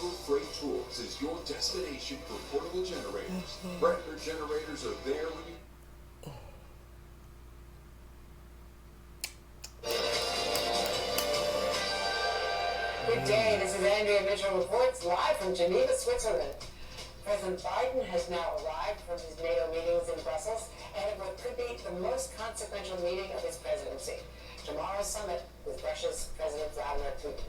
Harbor Freight Tools is your destination for portable generators. Breaker generators are there when you... Good day, this is Andrea Mitchell reports live from Geneva, Switzerland. President Biden has now arrived from his NATO meetings in Brussels and at what could be the most consequential meeting of his presidency, tomorrow's summit with Russia's President Vladimir Putin.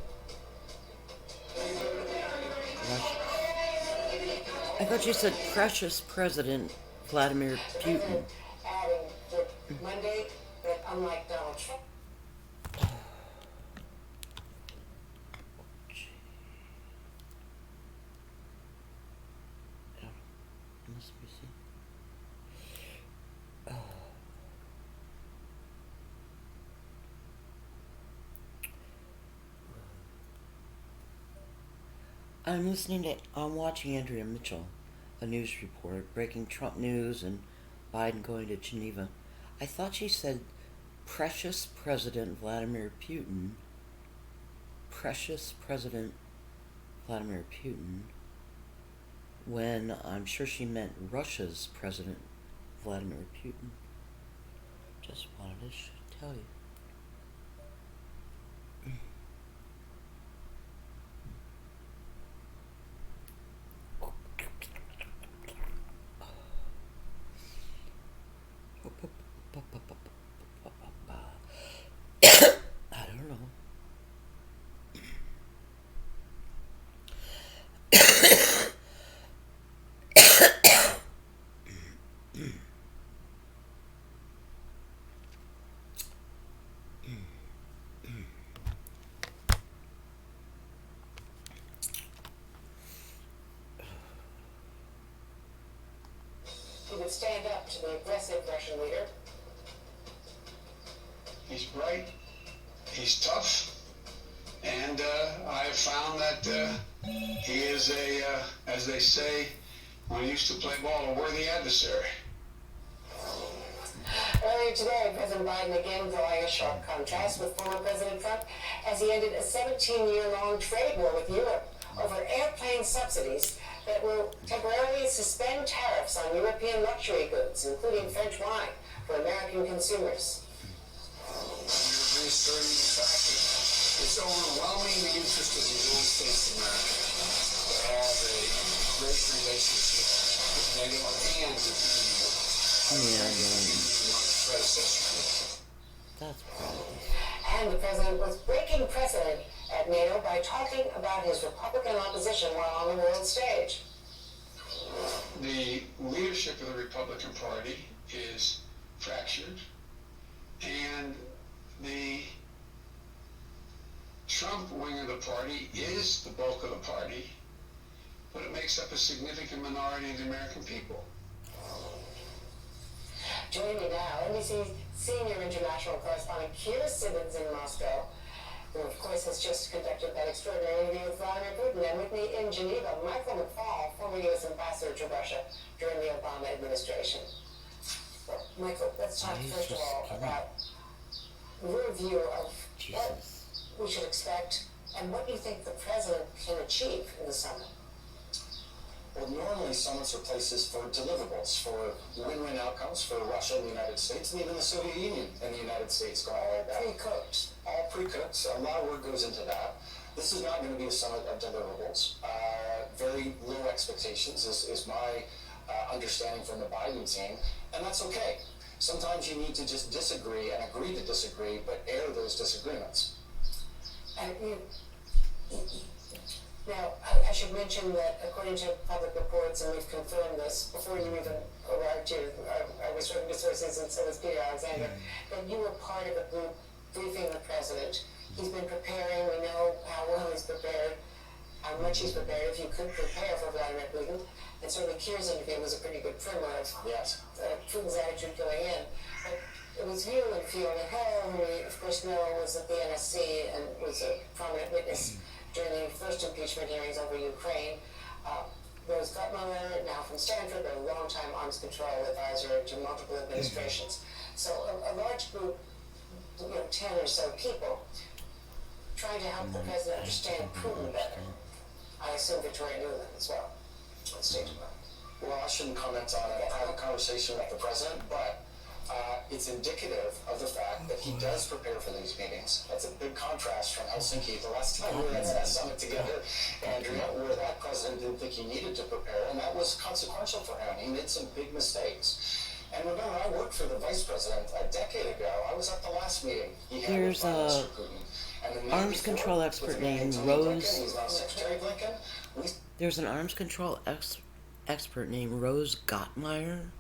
I thought you said precious President Vladimir Putin. Adding that Monday that unlike Donald Trump, I'm watching Andrea Mitchell, a news report, breaking Trump news and Biden going to Geneva. I thought she said precious President Vladimir Putin. Precious President Vladimir Putin. When I'm sure she meant Russia's President Vladimir Putin. Just wanted to tell you. I don't know. he would stand up to the aggressive Russian leader. He's bright, he's tough, and I've found that he is as they say when I used to play ball, a worthy adversary. Earlier today, President Biden again drawing a sharp contrast with former President Trump as he ended a 17-year-long trade war with Europe over airplane subsidies that will temporarily suspend tariffs on European luxury goods, including French wine, for American consumers. You're reasserting the fact that it's overwhelming the interest of the United States of America to have a great relationship with NATO and with the EU. That's probably. And the president was breaking precedent at NATO by talking about his Republican opposition while on the world stage. The leadership of the Republican Party is fractured, and the Trump wing of the party is the bulk of the party, but it makes up a significant minority of the American people. Joining me now, NBC's senior international correspondent Keir Simmons in Moscow, who of course has just conducted that extraordinary interview with Vladimir Putin, and with me in Geneva, Michael McFaul, former U.S. ambassador to Russia during the Obama administration. Well, Michael, let's talk first of all about your view of what we should expect and what you think the president can achieve in the summit. Well, normally summits are places for deliverables, for win-win outcomes for Russia and the United States, and even the Soviet Union and the United States going all that. Pre-cooked. All pre-cooked. A lot of work goes into that. This is not going to be a summit of deliverables. Very low expectations is my understanding from the Biden team, and that's okay. Sometimes you need to just disagree and agree to disagree, but air those disagreements. And now, I should mention that according to public reports, and we've confirmed this before you even arrived here, I was talking to sources and so was Peter Alexander, that you were part of a group briefing the president. He's been preparing, we know how well he's prepared, how much he's prepared, if you could prepare for Vladimir Putin. And certainly Keir's interview was a pretty good primer of Putin's attitude going in. But it was you and Fiona Hill, who we of course know was at the NSC and was a prominent witness during the first impeachment hearings over Ukraine. Rose Gutmuller, now from Stanford, a longtime arms control advisor to multiple administrations. So a large group, 10 or so people, trying to help the president understand Putin better. I assume Victoria Nuland as well, on stage tomorrow. Well, I shouldn't comment on a private conversation with the president, but it's indicative of the fact that he does prepare for these meetings. That's a big contrast from Helsinki, the last time we were at that summit together, Andrea, where that president didn't think he needed to prepare, and that was consequential for him. He made some big mistakes. And remember, I worked for the vice president a decade ago. I was at the last meeting he had with Here's Prime a Minister Putin. And the night arms before, control with expert a man named Tony Rose. Blinken, he's now Secretary Blinken. There's an arms control expert named Rose Gottemeyer.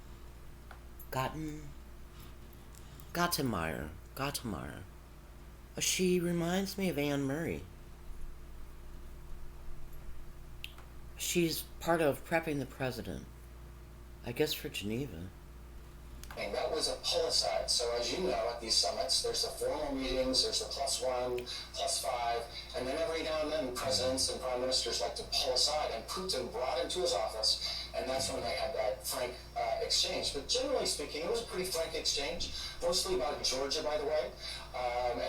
She reminds me of Anne Murray. She's part of prepping the president, I guess, for Geneva. And that was a pull-aside. So as you know, at these summits, there's the formal meetings, there's the +1, +5, and then every now and then presidents and prime ministers like to pull aside, and Putin brought him to his office, and that's when they had that frank exchange. But generally speaking, it was a pretty frank exchange, mostly about Georgia, by the way,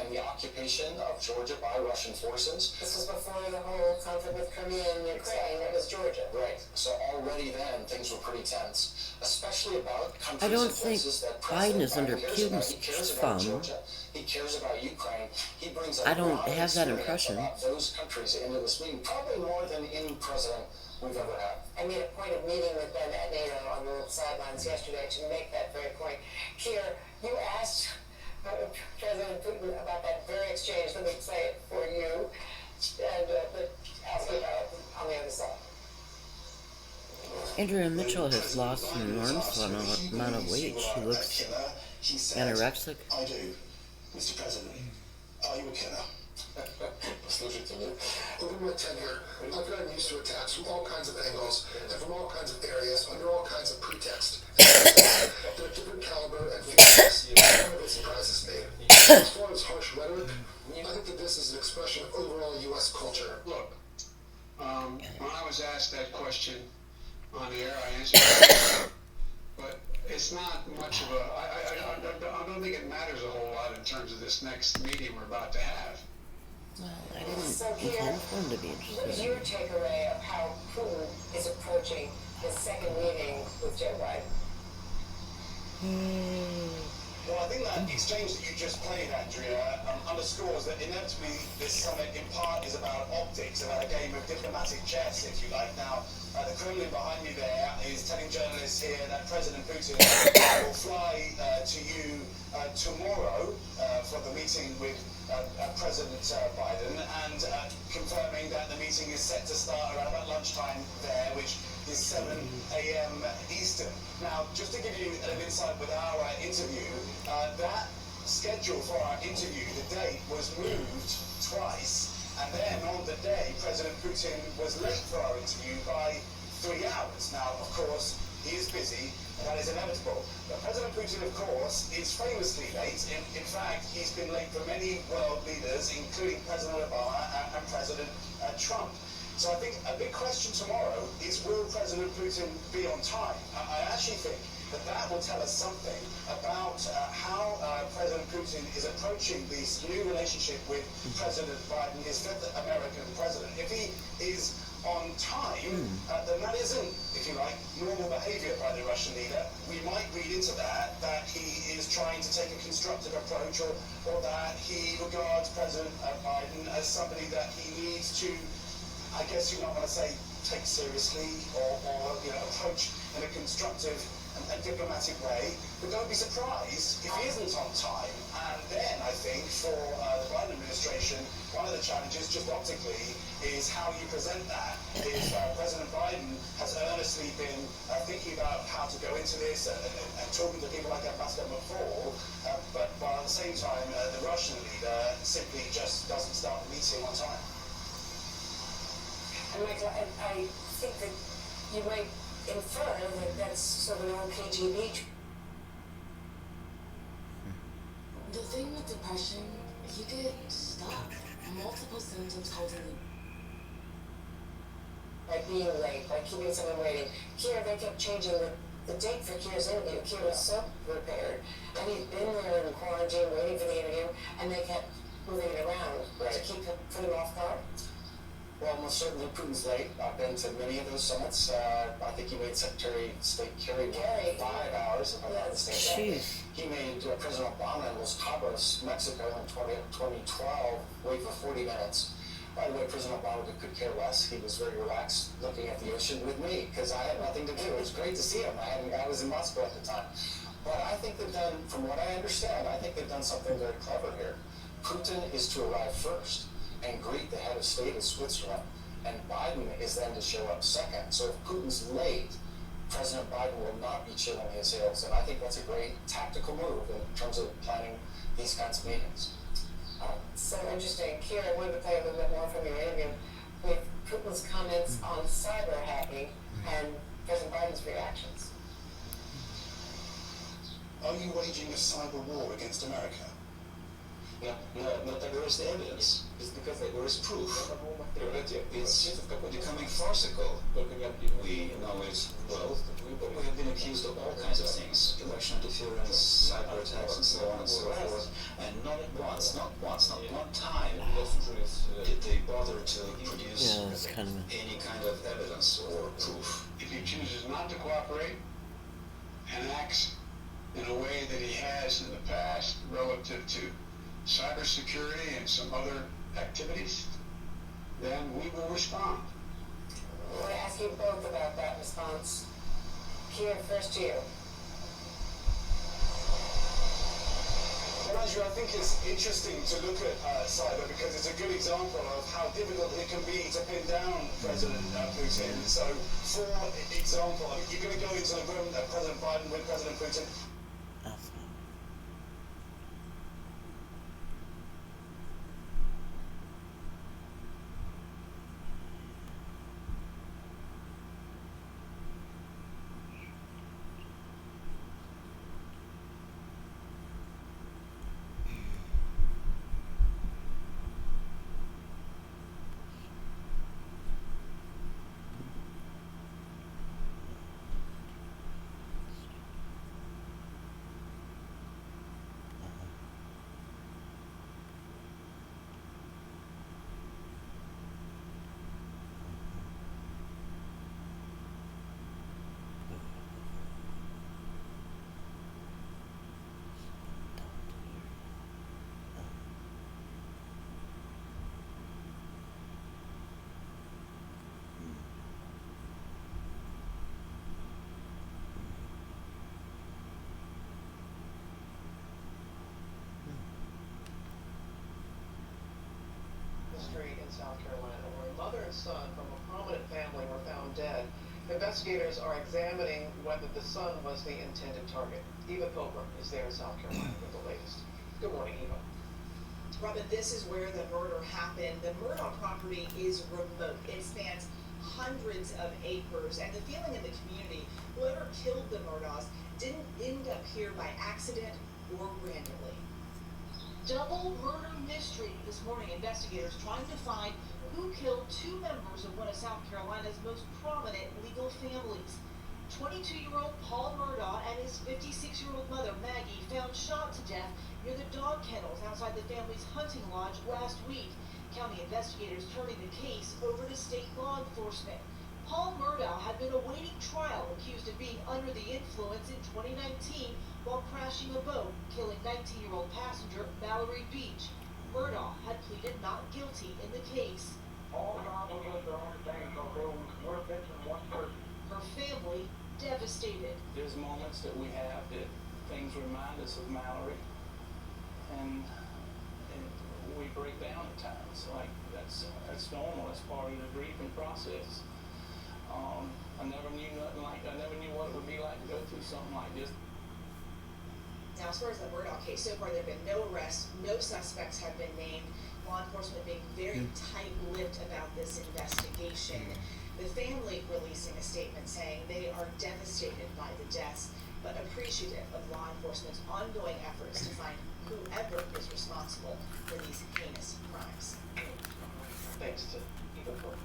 and the occupation of Georgia by Russian forces. This was before the whole conflict with Crimea and Ukraine. It was Georgia. Right. So already then, things were pretty tense, especially about countries I don't and think places that Biden is under cares about. Putin's He cares about thumb. Georgia. He cares about Ukraine. He brings a I don't lot of have that experience impression. about those countries into this meeting, probably more than any president we've ever had. I made a point of meeting with them at NATO on the sidelines yesterday to make that very point. Keir, you asked President Putin about that very exchange. Let me play it for you, and ask you about it on the other side. Andrea Mitchell has lost an enormous amount of weight. She looks anorexic. I do. Mr. President, are you a killer? Over my tenure, I've gotten used to attacks from all kinds of angles and from all kinds of areas under all kinds of pretext. They're different caliber and fierceness. None of it surprises me. As far as harsh rhetoric, I think that this is an expression of overall U.S. culture. Look, when I was asked that question on the air, I answered it. But it's not much of a, I don't think it matters a whole lot in terms of this next meeting we're about to have. Well, I didn't So Keir, intend for him to be what is interested. your takeaway of how Putin is approaching his second meeting with Joe Biden? Well, I think that exchange that you just played, Andrea, underscores that inevitably this summit in part is about optics, about a game of diplomatic chess, if you like. Now, the Kremlin behind me there is telling journalists here that President Putin will fly to you tomorrow for the meeting with President Biden, and confirming that the meeting is set to start around about lunchtime there, which is 7 a.m. Eastern. Now, just to give you an insight with our interview, that schedule for our interview, the date was moved twice, and then on the day, President Putin was late for our interview by 3 hours. Now, of course, he is busy, and that is inevitable. But President Putin, of course, is famously late. In fact, he's been late for many world leaders, including President Obama and President Trump. So I think a big question tomorrow is, will President Putin be on time? I actually think that will tell us something about how President Putin is approaching this new relationship with President Biden, his fifth American president. If he is on time, then that isn't, if you like, normal behavior by the Russian leader. We might read into that he is trying to take a constructive approach, or that he regards President Biden as somebody that he needs to, I guess you might want to say, take seriously, or approach in a constructive and diplomatic way. But don't be surprised if he isn't on time. And then I think for the Biden administration, one of the challenges, just optically, is how you present that. If President Biden has earnestly been thinking about how to go into this and talking to people like Ambassador McFaul, but while at the same time the Russian leader simply just doesn't start the meeting on time. And Michael, I think that you might infer that that's sort of an old KGB. The thing with depression, you get stuck. Multiple symptoms holding you. By being late, by keeping someone waiting. Keir, they kept changing the date for Keir's interview. Keir was so prepared, and he'd been there in quarantine waiting for the interview, and they kept moving it around to keep him off guard. Well, most certainly Putin's late. I've been to many of those summits. I think he made Secretary of State Kerry wait 5 hours, if I'm not mistaken. Jeez. He made President Obama in Los Cabos, Mexico in 2012 wait for 40 minutes. By the way, President Obama could care less. He was very relaxed looking at the ocean with me because I had nothing to do. It was great to see him. I was in Moscow at the time. But I think they've done, from what I understand, I think they've done something very clever here. Putin is to arrive first and greet the head of state of Switzerland, and Biden is then to show up second. So if Putin's late, President Biden will not be chilling his heels, and I think that's a great tactical move in terms of planning these kinds of meetings. So interesting. Kira, I wanted to play a little bit more from your interview with Putin's comments on cyber hacking and President Biden's reactions. Are you waging a cyber war against America? No, not that there is evidence. It's because there is proof. It's becoming farcical. We know it well, but we have been accused of all kinds of things. Election interference, cyber attacks, and so on and so forth. And not once, not one time did they bother to produce any kind of evidence or proof. If he chooses not to cooperate and acts in a way that he has in the past relative to cybersecurity and some other activities, then we will respond. I want to ask you both about that response. Kira, first to you. Well, Andrew, I think it's interesting to look at cyber because it's a good example of how difficult it can be to pin down President Putin. So, for example, you're going to go into the room that President Biden with President Putin. Street in South Carolina, where a mother and son from a prominent family were found dead. Investigators are examining whether the son was the intended target. Eva Pilgrim is there in South Carolina with the latest. Good morning, Eva. Robin, this is where the murder happened. The Murdaugh property is remote. It spans hundreds of acres, and the feeling in the community, whoever killed the Murdaughs didn't end up here by accident or randomly. Double murder mystery. This morning, investigators trying to find who killed two members of one of South Carolina's most prominent legal families. 22-year-old Paul Murdaugh and his 56-year-old mother, Maggie, found shot to death near the dog kennels outside the family's hunting lodge last week. County investigators turning the case over to state law enforcement. Paul Murdaugh had been awaiting trial, accused of being under the influence in 2019 while crashing a boat, killing 19-year-old passenger Mallory Beach. Murdaugh had pleaded not guilty in the case. All non-guilty understanding we're missing one person. Her family devastated. There's moments that we have that things remind us of Mallory, and we break down at times. Like that's normal. That's part of the grieving process. I never knew nothing like. I never knew what it would be like to go through something like this. Now, as far as the Murdaugh case, so far there have been no arrests, no suspects have been named. Law enforcement being very tight-lipped about this investigation. The family releasing a statement saying they are devastated by the deaths, but appreciative of law enforcement's ongoing efforts to find whoever is responsible for these heinous crimes. thanks to Eva Cohen.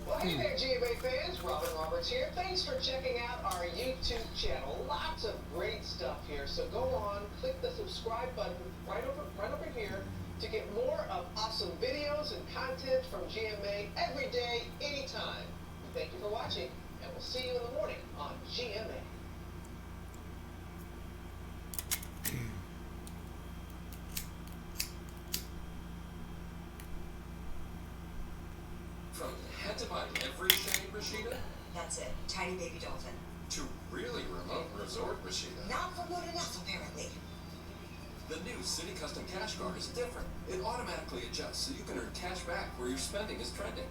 Well, hey there, GMA fans. Robin Roberts here. Thanks for checking out our YouTube channel. Lots of great stuff here. So go on, click the subscribe button right over here to get more of awesome videos and content from GMA every day, anytime. Thank you for watching, and we'll see you in the morning on GMA. From had to buy everything, Rashida, That's it. Tiny baby dolphin. to really remote resort, Rashida. Not remote enough, apparently. The new City Custom Cash Card is different. It automatically adjusts so you can earn cash back where your spending is trending.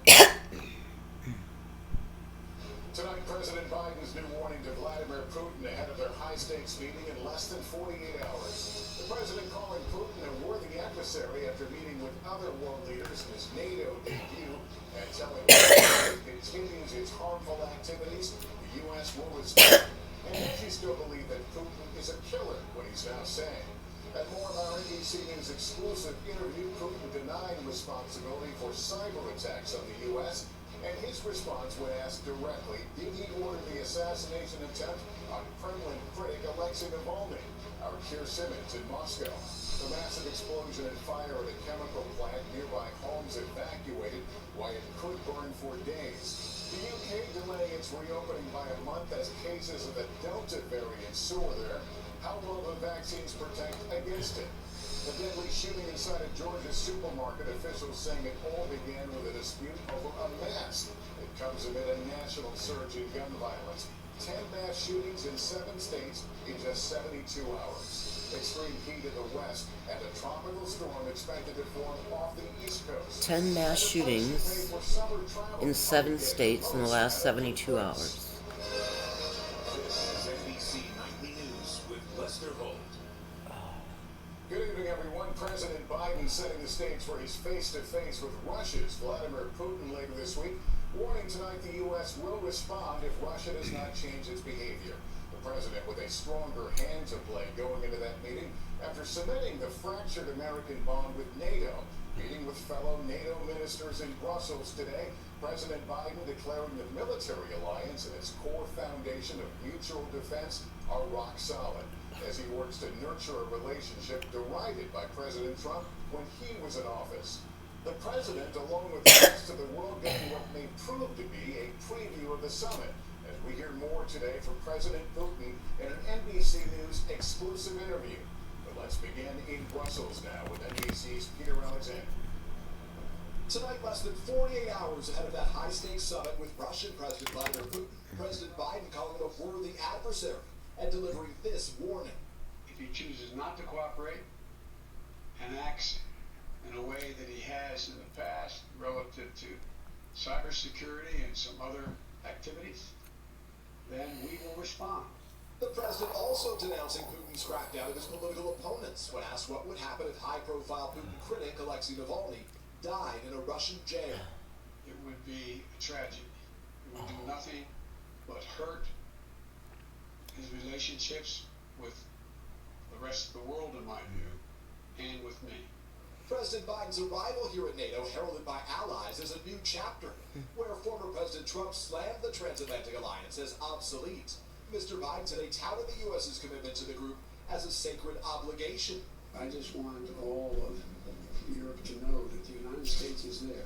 Tonight, President Biden's new warning to Vladimir Putin ahead of their high-stakes meeting in less than 48 hours. The president calling Putin a worthy adversary after meeting with other world leaders in his NATO debut and telling him if it continues its harmful activities, the U.S. will respond. And does he still believe that Putin is a killer, what he's now saying? And more of our NBC News exclusive interview, Putin denying responsibility for cyber attacks on the U.S., and his response when asked directly, did he order the assassination attempt on Kremlin critic Alexei Navalny? Our Keir Simmons in Moscow. The massive explosion and fire at a chemical plant nearby homes evacuated, why it could burn for days. The UK delaying its reopening by a month as cases of the Delta variant soar there. How will the vaccines protect against it? The deadly shooting inside a Georgia supermarket, officials saying it all began with a dispute over a mask. It comes amid a national surge in gun violence. 10 mass shootings in 7 states in just 72 hours. Extreme heat in the west and a tropical storm expected to form off the east coast. 10 mass shootings in 7 states in the last 72 hours. This is NBC Nightly News with Lester Holt. Good evening, everyone. President Biden setting the stage for his face-to-face with Russia's Vladimir Putin later this week, warning tonight the U.S. will respond if Russia does not change its behavior. The president with a stronger hand to play going into that meeting after cementing the fractured American bond with NATO. Meeting with fellow NATO ministers in Brussels today, President Biden declaring the military alliance and its core foundation of mutual defense are rock solid, as he works to nurture a relationship derided by President Trump when he was in office. The president, along with the rest of the world, getting what may prove to be a preview of the summit, as we hear more today from President Putin in an NBC News exclusive interview. But let's begin in Brussels now with NBC's Peter Alexander. Tonight, less than 48 hours ahead of that high-stakes summit with Russian President Vladimir Putin, President Biden calling him a worthy adversary and delivering this warning. If he chooses not to cooperate and acts in a way that he has in the past relative to cybersecurity and some other activities, then we will respond. The president also denouncing Putin's crackdown of his political opponents when asked what would happen if high-profile Putin critic Alexei Navalny died in a Russian jail. It would be a tragedy. It would do nothing but hurt his relationships with the rest of the world, in my view, and with me. President Biden's arrival here at NATO, heralded by allies, is a new chapter, where former President Trump slammed the transatlantic alliance as obsolete. Mr. Biden today touted the U.S.'s commitment to the group as a sacred obligation. I just want all of Europe to know that the United States is there.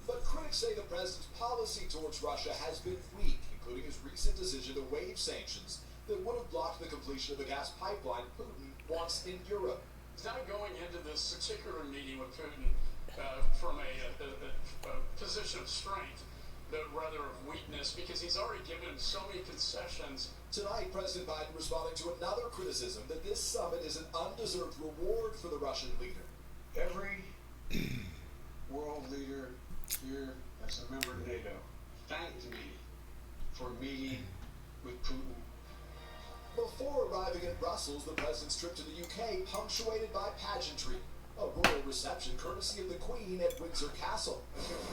But critics say the president's policy towards Russia has been weak, including his recent decision to waive sanctions that would have blocked the completion of the gas pipeline Putin wants in Europe. He's not going into this particular meeting with Putin from a position of strength, but rather of weakness, because he's already given so many concessions. Tonight, President Biden responding to another criticism that this summit is an undeserved reward for the Russian leader. Every world leader here as a member of NATO thanked me for meeting with Putin. Before arriving in Brussels, the president's trip to the UK punctuated by pageantry, a royal reception courtesy of the Queen at Windsor Castle.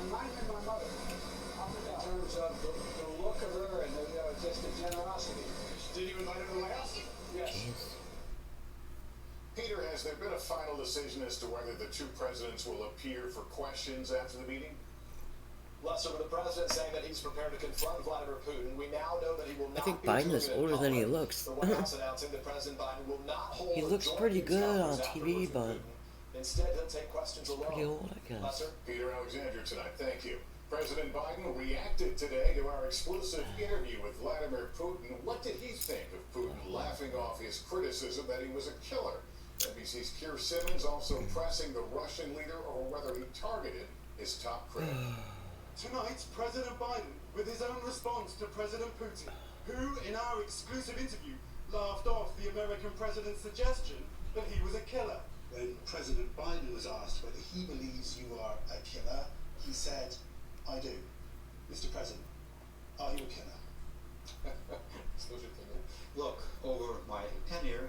Remind me of my mother, in terms of the look of her and just the generosity. Did you invite her to the White House? Yes. Peter has Has there been a final decision as to whether the two presidents will appear for questions after the meeting? Lester, with the president saying that he's prepared to confront Vladimir Putin, we now know that he will not I think be Biden doing is it in older than he public. looks. The White House announcing that President Biden will not hold He a looks joint pretty news good on conference TV, afterwards with but Putin. Instead, he'll take questions alone. pretty old, I guess. Lester? Peter Alexander tonight, thank you. President Biden reacted today to our exclusive interview with Vladimir Putin. What did he think of Putin laughing off his criticism that he was a killer? NBC's Keir Simmons also pressing the Russian leader over whether he targeted his top critic. Tonight, President Biden, with his own response to President Putin, who, in our exclusive interview, laughed off the American president's suggestion that he was a killer. When President Biden was asked whether he believes you are a killer, he said, I do. Mr. President, are you a killer? Look, over my tenure,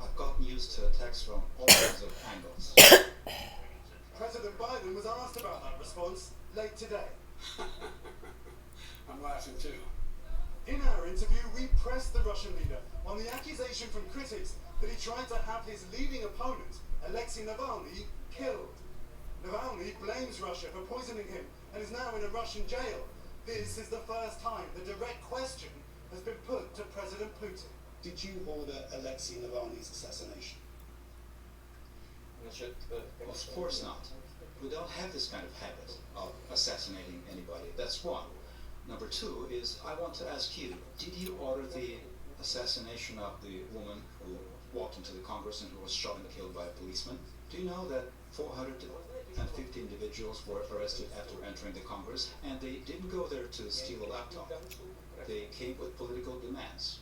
I've gotten used to attacks from all kinds of angles. President Biden was asked about that response late today. I'm laughing too. In our interview, we pressed the Russian leader on the accusation from critics that he tried to have his leading opponent, Alexei Navalny, killed. Navalny blames Russia for poisoning him and is now in a Russian jail. This is the first time the direct question has been put to President Putin. Did you order Alexei Navalny's assassination? Of course not. We don't have this kind of habit of assassinating anybody. That's one. Number two is, I want to ask you, did you order the assassination of the woman who walked into the Congress and who was shot and killed by a policeman? Do you know that 450 individuals were arrested after entering the Congress, and they didn't go there to steal a laptop. They came with political demands.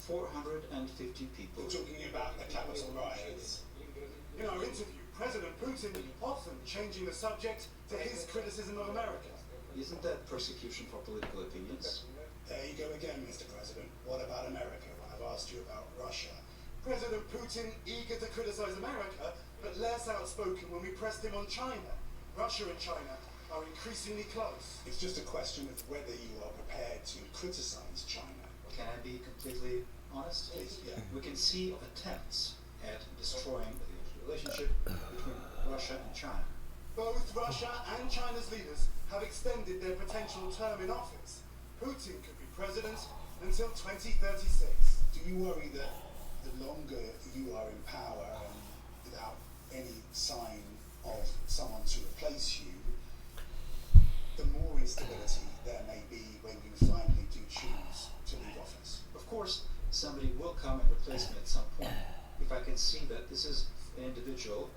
450 people. We're talking about the Capitol riots. In our interview, President Putin often changing the subject to his criticism of America. Isn't that persecution for political opinions? There you go again, Mr. President. What about America when I've asked you about Russia? President Putin eager to criticize America, but less outspoken when we pressed him on China. Russia and China are increasingly close. It's just a question of whether you are prepared to criticize China. Can I be completely honest? Please, yeah. We can see attempts at destroying the relationship between Russia and China. Both Russia and China's leaders have extended their potential term in office. Putin could be president until 2036. Do you worry that the longer you are in power and without any sign of someone to replace you, the more instability there may be when you finally do choose to leave office? Of course, somebody will come and replace me at some point. If I can see that this is an individual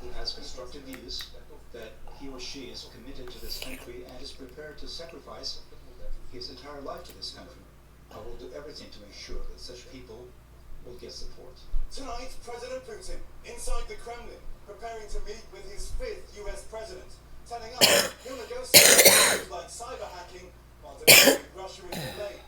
who has constructive views, that he or she is committed to this country and is prepared to sacrifice his entire life to this country, I will do everything to make sure that such people will get support. Tonight, President Putin, inside the Kremlin, preparing to meet with his 5th US president, telling us he'll negotiate issues like cyber hacking while defending Russia in Berlin.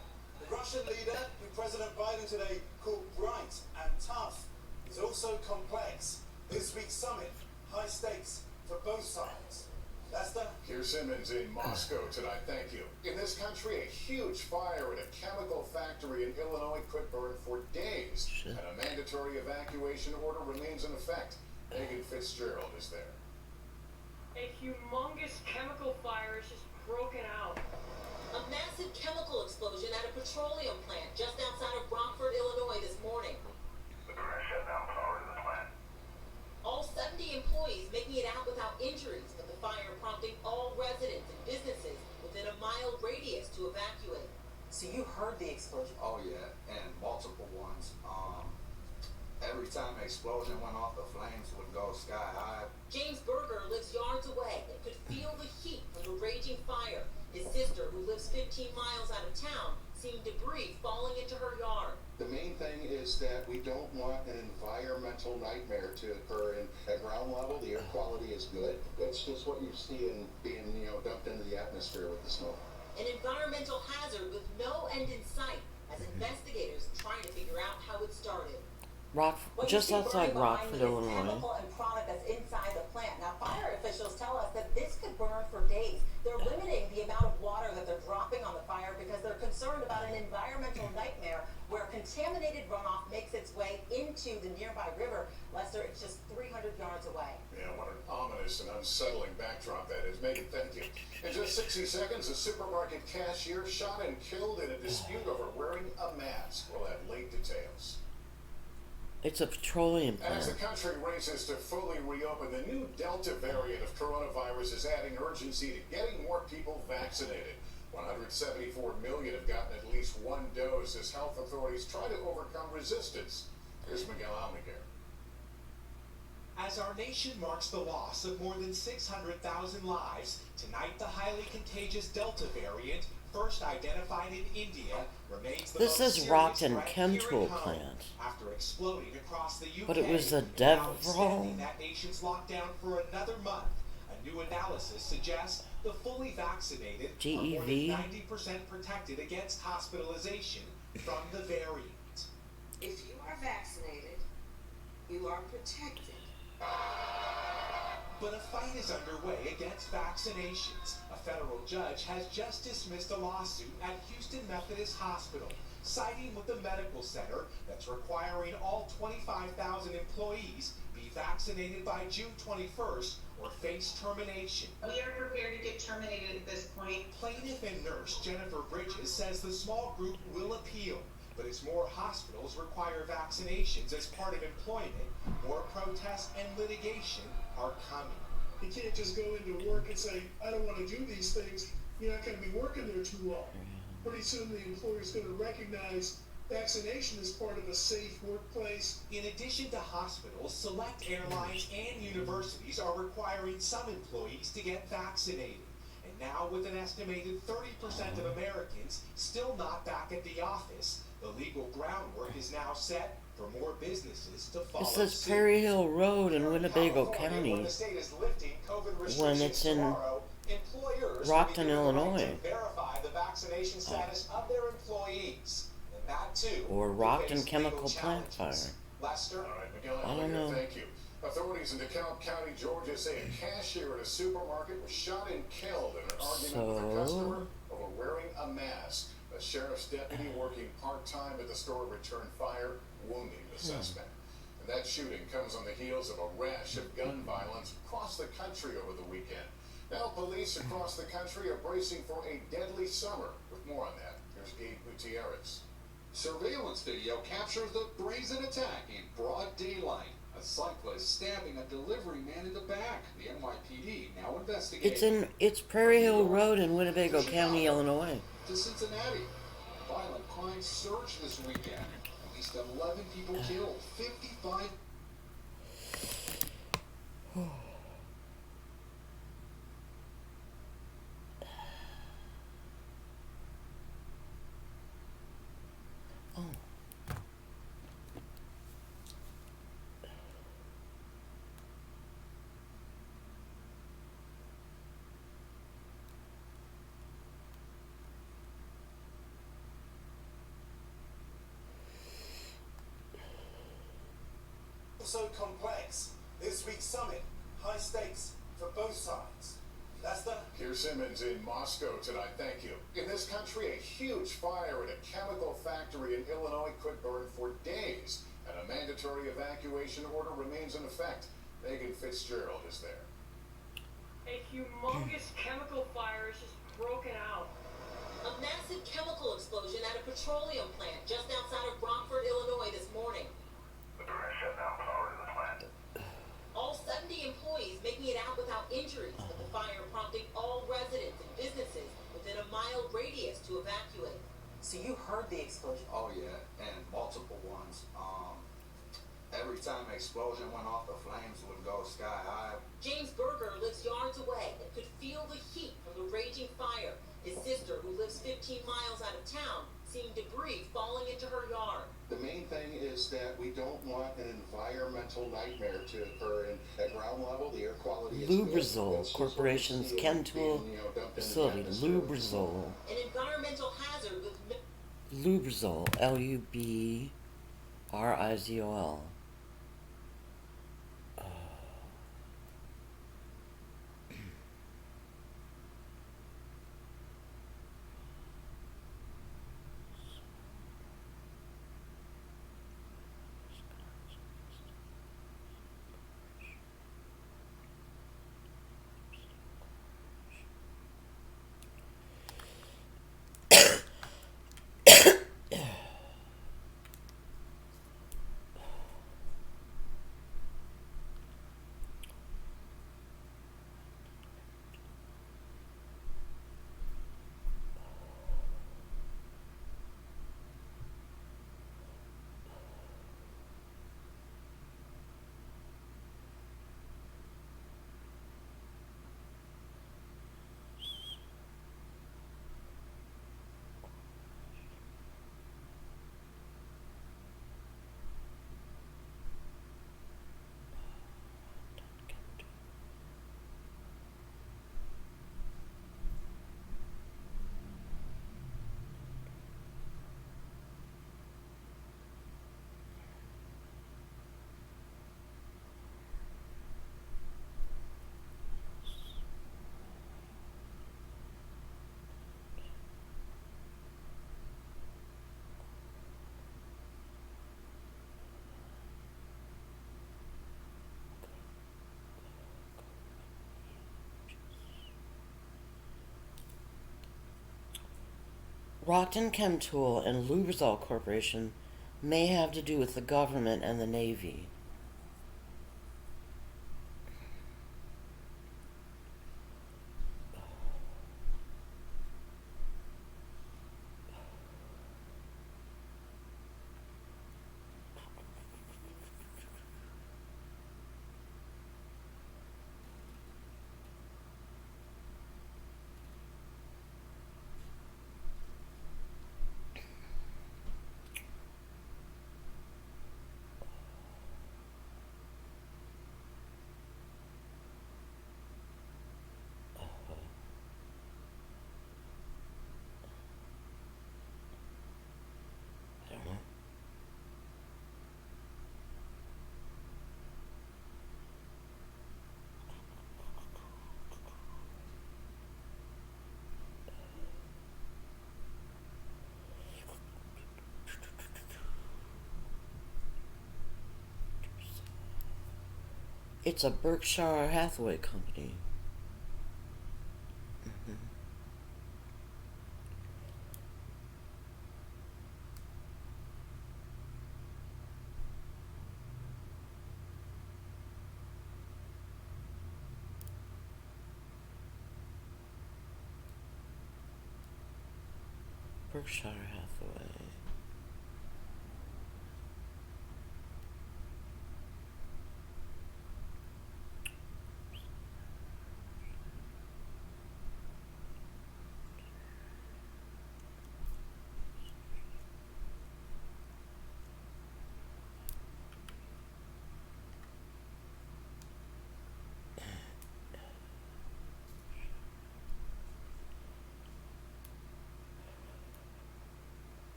The Russian leader, who President Biden today called bright and tough, is also complex. This week's summit, high stakes for both sides. Lester? Keir Simmons in Moscow tonight, thank you. In this country, a huge fire in a chemical factory in Illinois could burn for days, and a mandatory evacuation order remains in effect. Megan Fitzgerald is there. A humongous chemical fire has just broken out. A massive chemical explosion at a petroleum plant just outside of Rockford, Illinois this morning. The current shutdown power to the plant. All 70 employees making it out without injuries, but the fire prompting all residents and businesses within a mile radius to evacuate. So you heard the explosion? Oh yeah, and multiple ones. Every time an explosion went off, the flames would go sky high. James Berger lives yards away and could feel the heat from the raging fire. His sister, who lives 15 miles out of town, seen debris falling into her yard. The main thing is that we don't want an environmental nightmare to occur. At ground level, the air quality is good. It's just what you see in being, dumped into the atmosphere with the smoke. An environmental hazard with no end in sight as investigators trying to figure out how it started. Just outside Rockford, Illinois. Chemical and product that's inside the plant. Now, fire officials tell us that this could burn for days. They're limiting the amount of water that they're dropping on the fire because they're concerned about an environmental nightmare where contaminated runoff makes it its way into the nearby river. Lester, it's just 300 yards away. Yeah, what an ominous and unsettling backdrop that is. Megan, thank you. In just 60 seconds, a supermarket cashier shot and killed in a dispute over wearing a mask. We'll have late details. It's a petroleum As the plant. country races to fully reopen, the new Delta variant of coronavirus is adding urgency to getting more people vaccinated. 174 million have gotten at least one dose as health authorities try to overcome resistance. Here's Miguel Almaguer. As our nation marks the loss of more than 600,000 lives, tonight the highly contagious Delta variant, first identified in India, remains the This most is serious Rockton threat Chem here Tool at home. plant. After exploding across the UK, But it was the now devil. extending that nation's lockdown for another month. A new analysis suggests the fully vaccinated are more than GEV? 90% protected against hospitalization from the variant. If you are vaccinated, you are protected. But a fight is underway against vaccinations. A federal judge has just dismissed a lawsuit at Houston Methodist Hospital, siding with the medical center that's requiring all 25,000 employees be vaccinated by June 21st or face termination. We are prepared to get terminated at this point. Plaintiff and nurse Jennifer Bridges says the small group will appeal, but as more hospitals require vaccinations as part of employment, more protests and litigation are coming. You can't just go into work and say, I don't want to do these things. You're not going to be working there too long. Pretty soon the employer's going to recognize vaccination as part of a safe workplace. In addition to hospitals, select airlines and universities are requiring some employees to get vaccinated. And now with an estimated 30% of Americans still not back at the office, the legal groundwork is now set for more businesses to follow It says suit. Prairie Hill Road in Winnebago County When the state is lifting COVID when restrictions it's in tomorrow, employers will Rockton, be given the right Illinois. to verify the vaccination status of their employees. And that too or will Rockton face Chemical legal Plant Fire. challenges. Lester? All right, Miguel I don't Almaguer, know. thank you. Authorities in DeKalb County, Georgia say a cashier at a supermarket was shot and killed in an argument with a customer over wearing a mask. A sheriff's deputy working part-time at the store returned fire, wounding the suspect. And that shooting comes on the heels of a rash of gun violence across the country over the weekend. Now police across the country are bracing for a deadly summer. With more on that, here's Gabe Gutierrez. Surveillance video captures the brazen attack in broad daylight. A cyclist stabbing a delivery man in the back. The NYPD now investigating. It's Prairie Hill Road in Winnebago County, Illinois. To Cincinnati. Violent crime surged this weekend. At least 11 people killed. 55. So complex. This week's summit, high stakes for both sides. Lester? Keir Simmons in Moscow tonight, thank you. In this country, a huge fire at a chemical factory in Illinois could burn for days, and a mandatory evacuation order remains in effect. Megan Fitzgerald is there. A humongous chemical fire has just broken out. A massive chemical explosion at a petroleum plant just outside of Rockford, Illinois this morning. They're gonna shut down power to the plant. All 70 employees making it out without injuries, but the fire prompting all residents and businesses within a mile radius to evacuate. So you heard the explosion? Oh yeah, and multiple ones. Every time an explosion went off, the flames would go sky high. James Berger lives yards away and could feel the heat from the raging fire. His sister, who lives 15 miles out of town, seeing debris falling into her yard. The main thing is that we don't want an environmental nightmare to occur, and at ground level, the air quality is good. Lubrizol That's just what we Corporation's see Chem being, Tool dumped into the facility. atmosphere. Lubrizol. An environmental hazard with Lubrizol. Lubrizol. Rockton Chemtool and Lubrizol Corporation may have to do with the government and the Navy. It's a Berkshire Hathaway company. Berkshire Hathaway.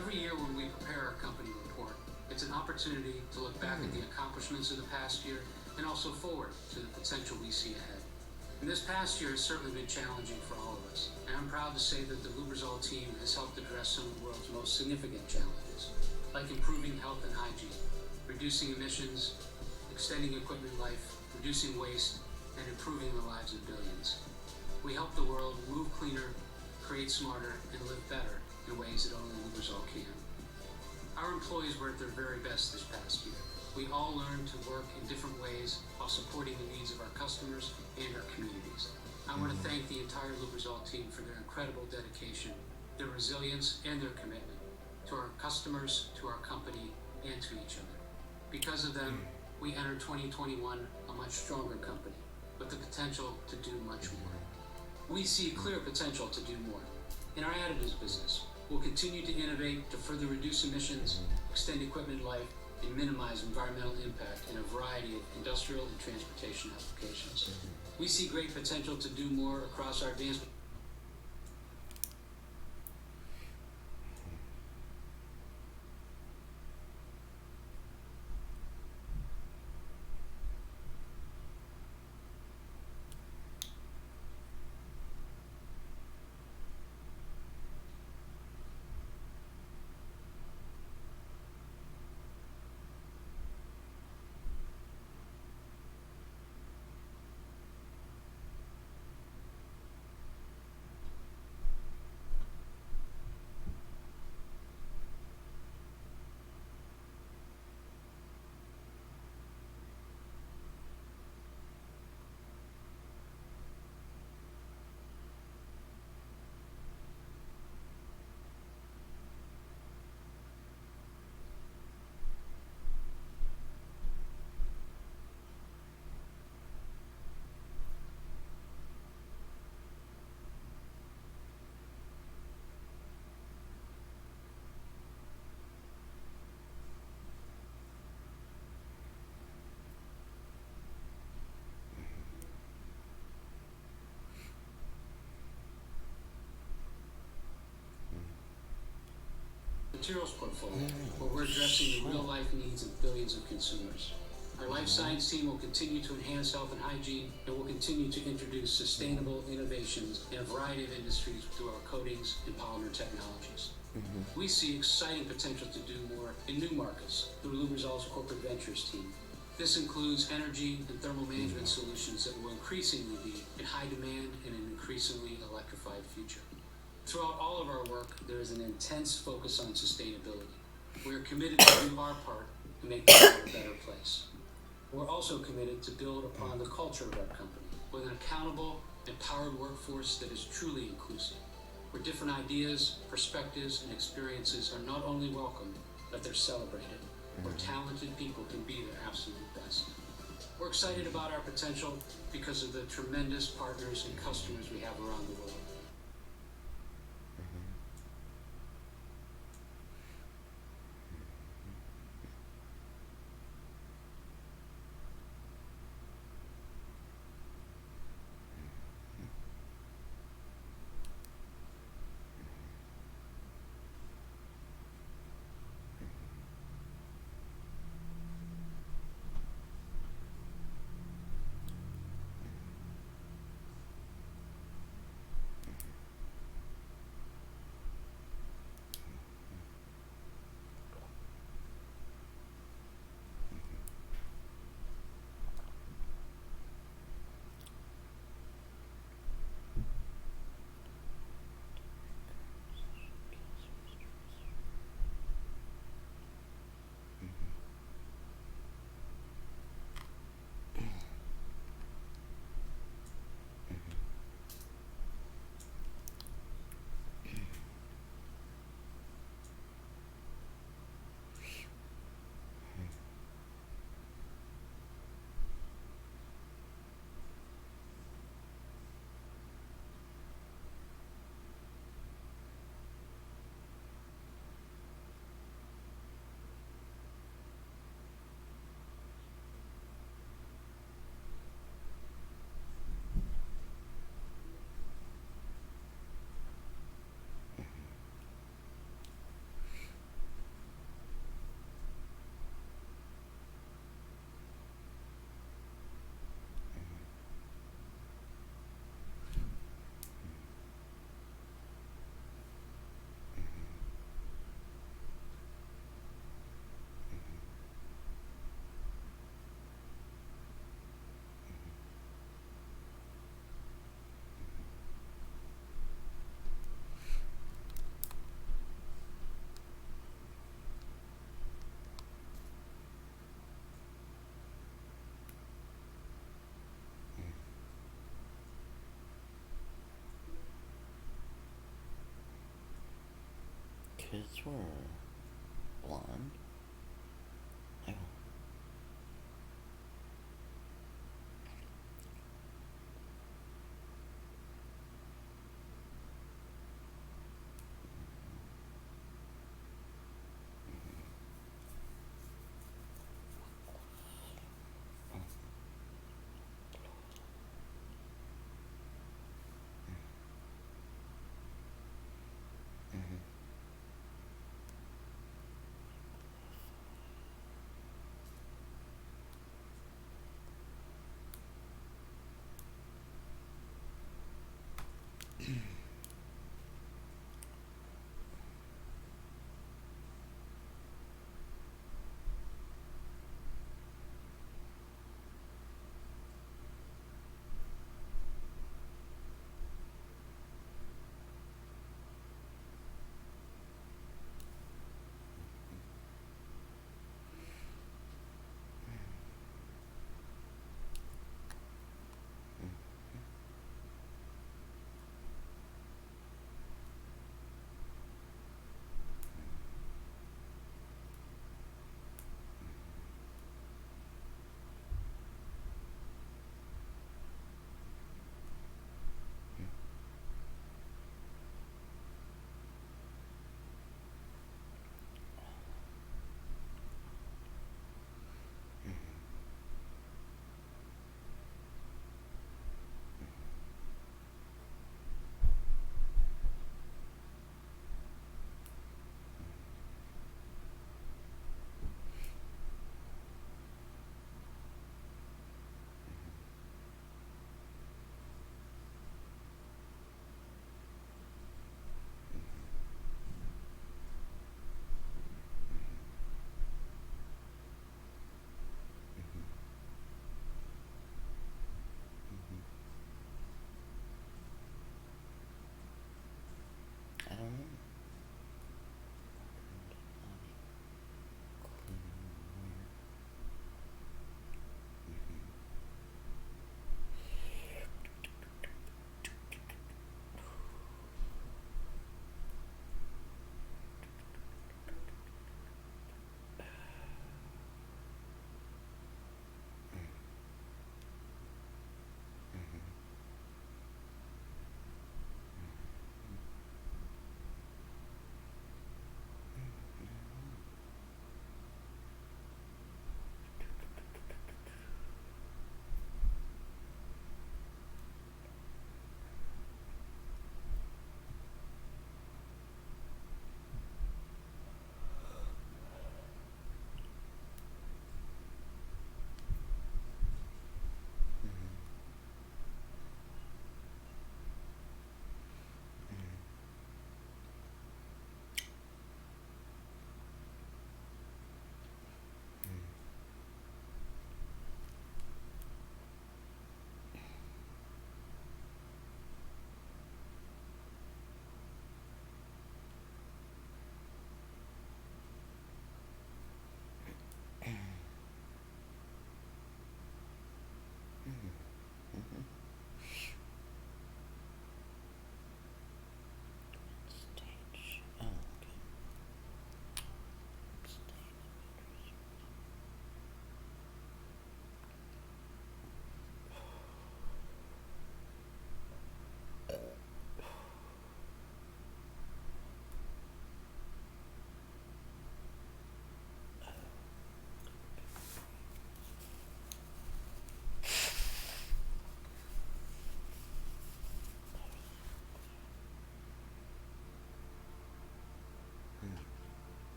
Every year when we prepare our company report, it's an opportunity to look back at the accomplishments of the past year and also forward to the potential we see ahead. And this past year has certainly been challenging for all of us, and I'm proud to say that the Lubrizol team has helped address some of the world's most significant challenges, like improving health and hygiene, reducing emissions, extending equipment life, reducing waste, and improving the lives of billions. We help the world move cleaner, create smarter, and live better in ways that only Lubrizol can. Our employees were at their very best this past year. We all learned to work in different ways while supporting the needs of our customers and our communities. I want to thank the entire Lubrizol team for their incredible dedication, their resilience, and their commitment to our customers, to our company, and to each other. Because of them, we enter 2021 a much stronger company with the potential to do much more. We see clear potential to do more. In our additives business, we'll continue to innovate to further reduce emissions, extend equipment life, and minimize environmental impact in a variety of industrial and transportation applications. We see great potential to do more across our advanced materials portfolio, where we're addressing the real-life needs of billions of consumers. Our life science team will continue to enhance health and hygiene, and will continue to introduce sustainable innovations in a variety of industries through our coatings and polymer technologies. We see exciting potential to do more in new markets through Lubrisol's corporate ventures team. This includes energy and thermal management solutions that will increasingly be in high demand in an increasingly electrified future. Throughout all of our work, there is an intense focus on sustainability. We are committed to do our part to make the world a better place. We're also committed to build upon the culture of our company with an accountable, empowered workforce that is truly inclusive, where different ideas, perspectives, and experiences are not only welcomed, but they're celebrated, where talented people can be their absolute best. We're excited about our potential because of the tremendous partners and customers we have around the world. Kids were blonde. I don't.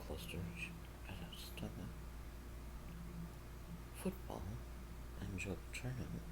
Cluster stomach. Football and joke tournament.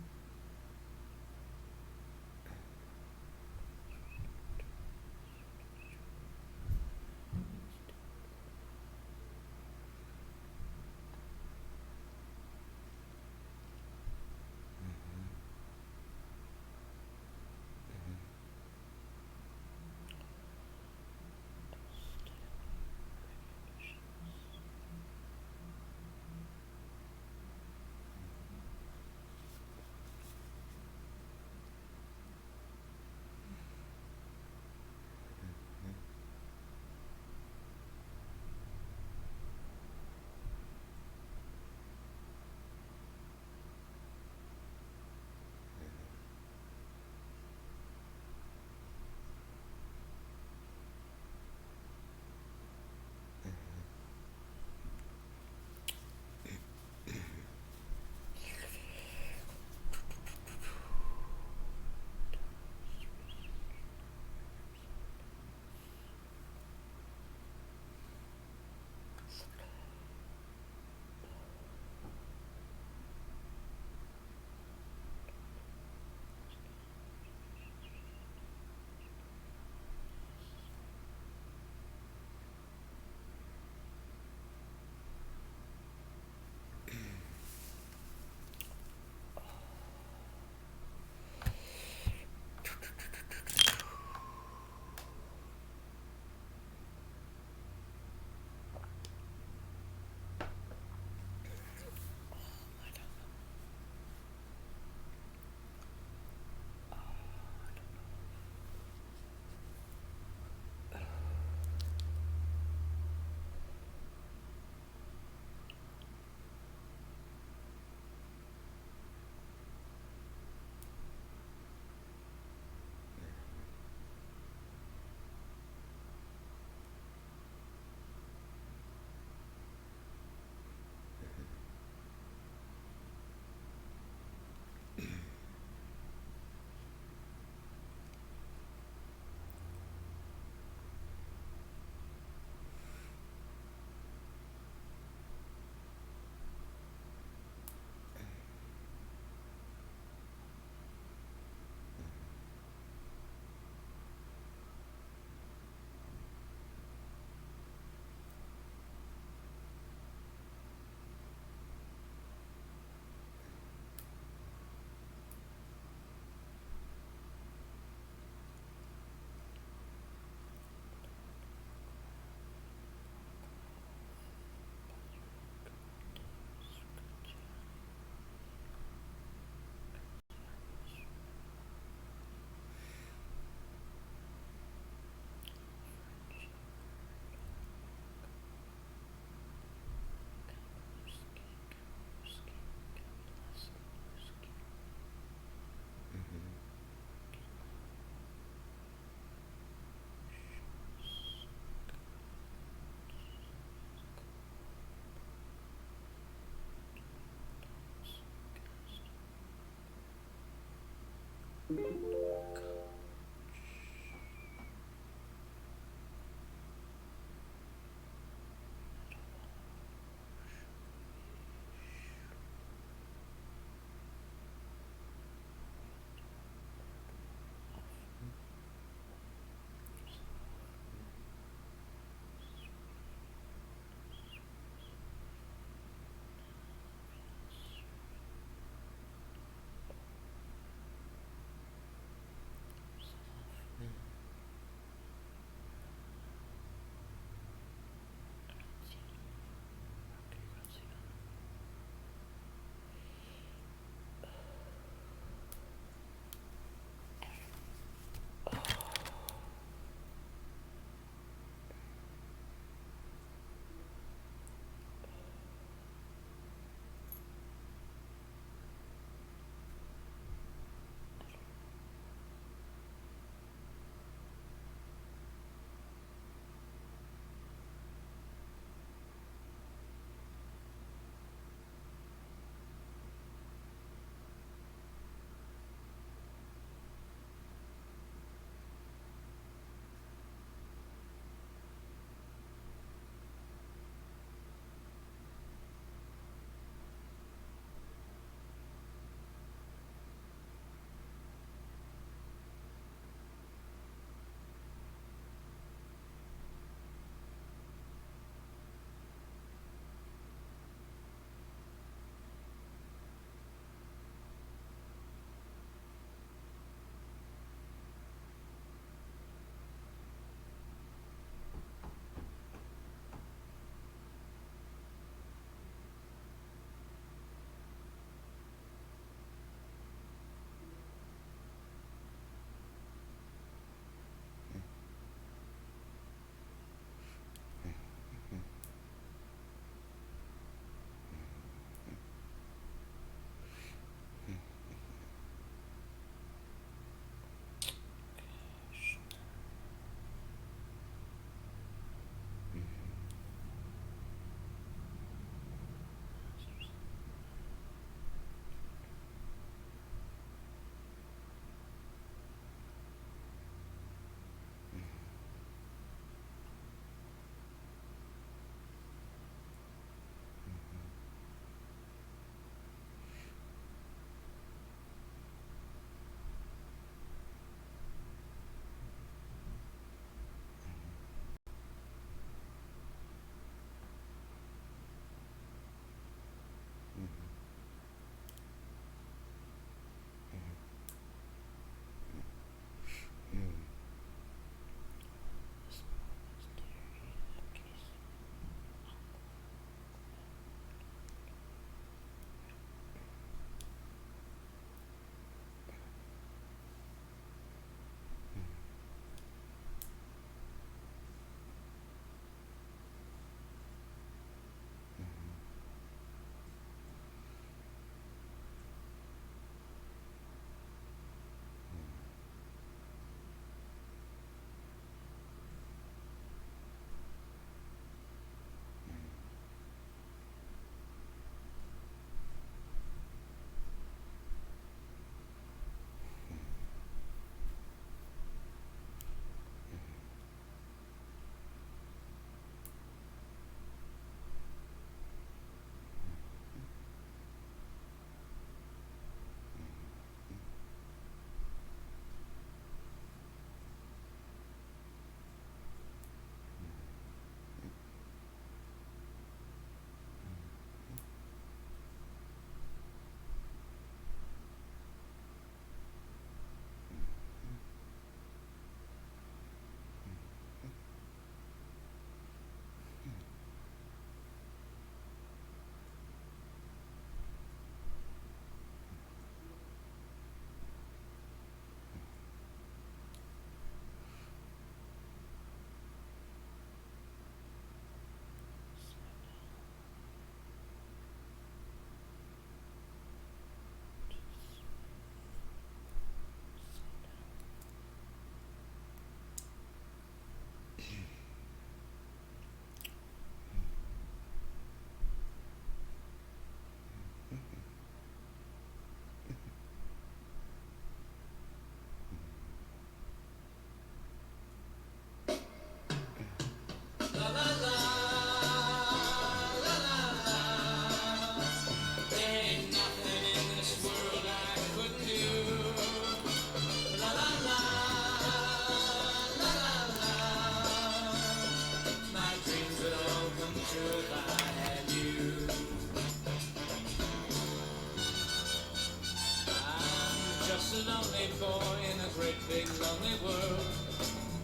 boy in a great big lonely world.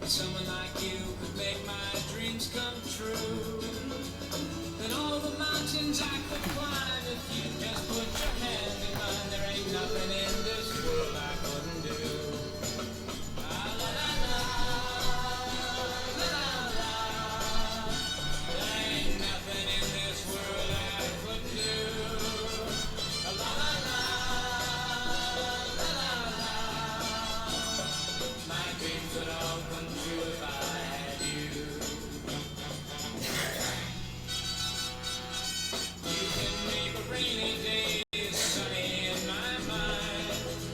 Someone like you could make my dreams come true. And all the mountains I could climb if you just put your hand in mine. There ain't nothing in this world I couldn't do. Ah, la, la, la, la, la, la. There ain't nothing in this world I couldn't do. La, la, la, la, la, la. My dreams would all come true if I had you. You can make a rainy day sunny in my mind.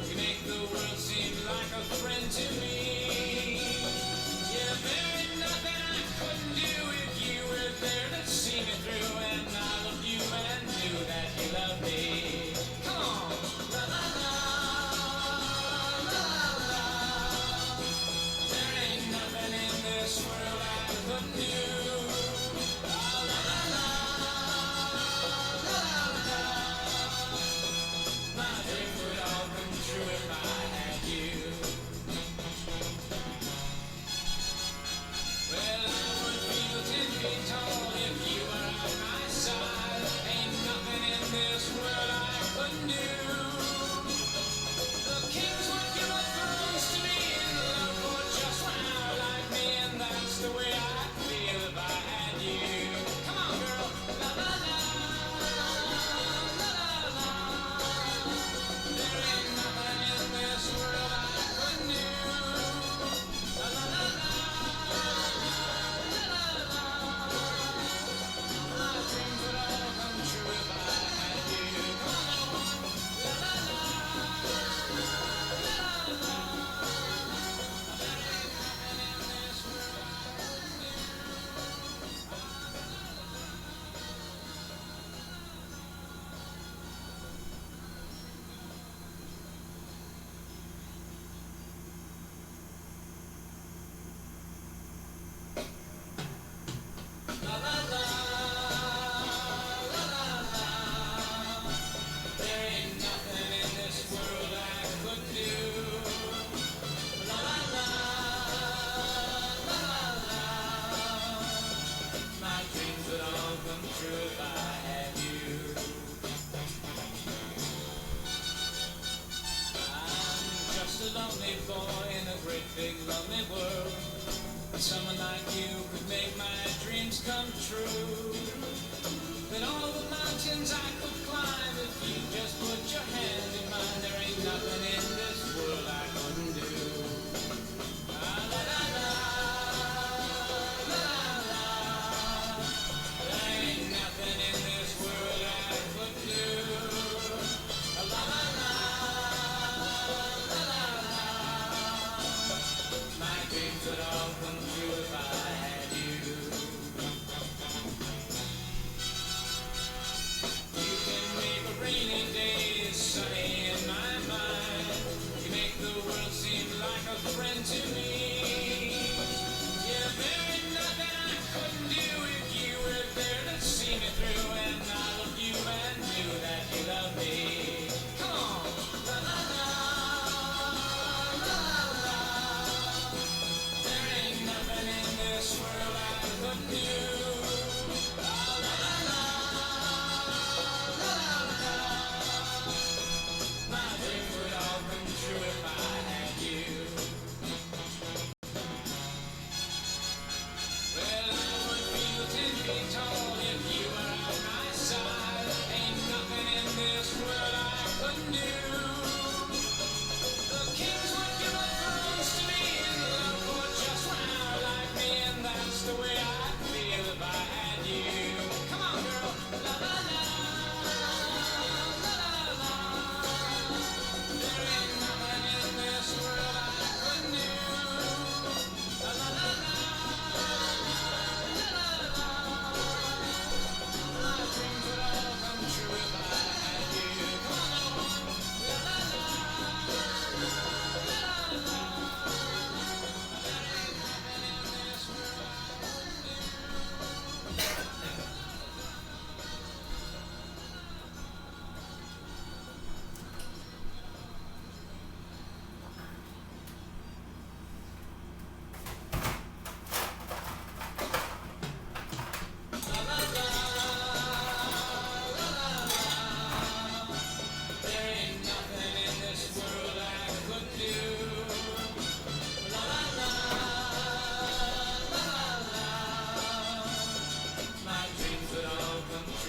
You make the world seem like a friend to me. Yeah, there ain't nothing I couldn't do if you were there to see me through. And I loved you and knew that you loved me. Come on, la la la, la la la. There ain't nothing in this world I couldn't do. La la la la, la la la. My dreams would all come true if I had you. Well, I would feel 10 feet tall if you were at my side. Ain't nothing in this world I couldn't do. The kings would give up thrones to me and love for just one hour like me. And that's the way I'd feel if I had you. Come on, girl. La la la, la la la. There ain't nothing in this world I couldn't do. La la la la, la la la. My dreams would all come true if I had you. Come on, la la la, la la la. There ain't nothing in this world I couldn't do. La la la, la la la. There ain't nothing in this world I couldn't do. La la la, la la la. My dreams would all come true if I had you. I'm just a lonely boy in a great big lonely world. Someone like you could make my dreams come true. Then all the mountains I could climb if you just put your hand in mine. There ain't nothing in this world I couldn't do. Ah, la la la, la la la. There ain't nothing in this world I couldn't do. La la la, la la la. My dreams would all come true if I had you.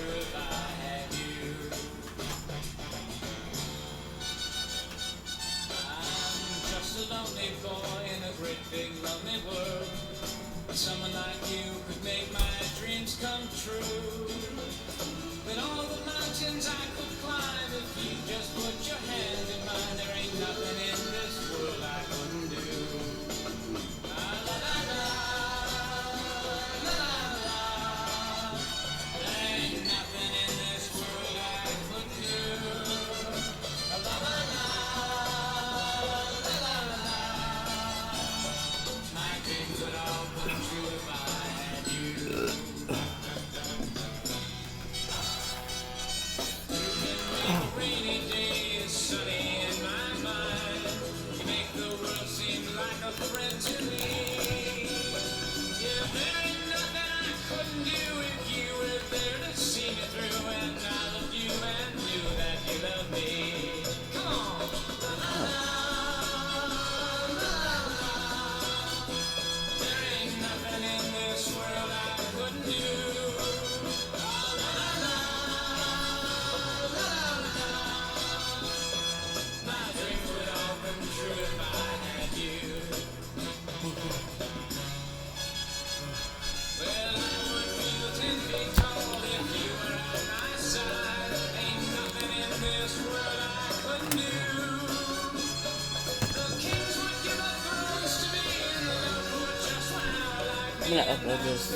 true if I had you. I'm just a lonely boy in a great big lonely world. Someone like you could make my dreams come true. But all the mountains I could climb if you just put your hand in mine. There ain't nothing in this world I couldn't do. La la la la, la la la. There ain't nothing in this world I couldn't do. La la la la, la la la. My dreams would all come true if I had you. Rainy day is sunny in my mind. You make the world seem like a friend to me. Yeah, there ain't nothing I couldn't do if you were there to see me through. And I loved you and knew that you loved me. Come on. La, la, la, la, la. There ain't nothing in this world I couldn't do. I'm gonna upload this